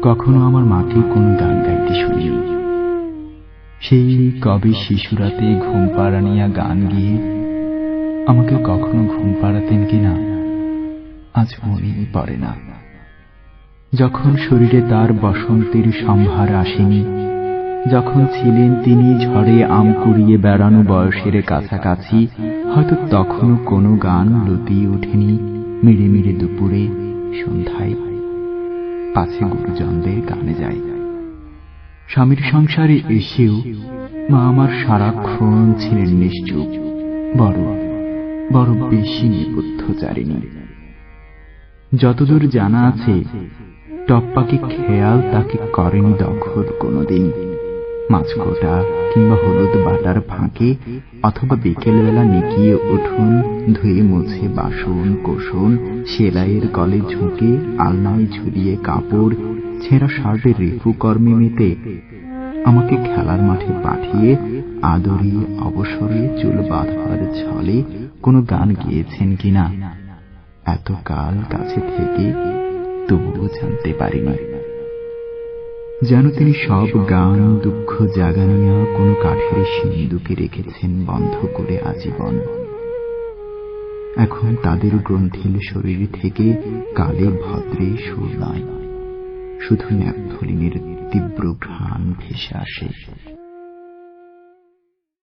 কখনো আমার মাকে কোনো গান গাইতে শুনিনি। সেই কবে শিশুরাতে ঘুম পাড়ানিয়া গান গিয়ে আমাকে কখনো ঘুম পাড়াতেন কিনা আজ মনেই পড়ে না। যখন শরীরে তার বসন্তের সম্ভার আসেনি, যখন ছিলেন তিনি ঝড়ে আম কুড়িয়ে বেড়ানো বয়সের কাছাকাছি, হয়তো তখনও কোনো গান লতিয়ে ওঠেনি মিড়ে মিড়ে দুপুরে সন্ধ্যায় পাছে গুরুজনদের গানে যায়। স্বামীর সংসারে এসেও মা আমার সারাক্ষণ ছিলেন নিশ্চুপ, বড় বড় বেশি নেপথ্যচারিণী। যতদূর জানা আছে টপ্পাকে খেয়াল তাকে করেনি দখল কোনোদিন। মাছকোটা কিংবা হলুদ বাটার ফাঁকে অথবা বিকেলবেলা নিকিয়ে উঠুন ধুয়ে মুছে বাসন কোসন, সেলাইয়ের কলে ঝুঁকে আলনায় ঝুলিয়ে কাপড়, ছেঁড়া শার্টের রেফু কর্মে মেতে আমাকে খেলার মাঠে পাঠিয়ে আদরে অবসরে চুল বাঁধবার ছলে কোনো গান গেয়েছেন কিনা এতকাল কাছে থেকে তবুও জানতে পারিনি। যেন তিনি সব গান দুঃখ জাগানিয়া কোনো কাঠের সিন্ধুকে রেখেছেন বন্ধ করে আজীবন। এখন তাদের গ্রন্থিল শরীর থেকে কালে ভদ্রে সুর নয়, শুধু ন্যাপথলিনের তীব্র ঘ্রাণ ভেসে আসে।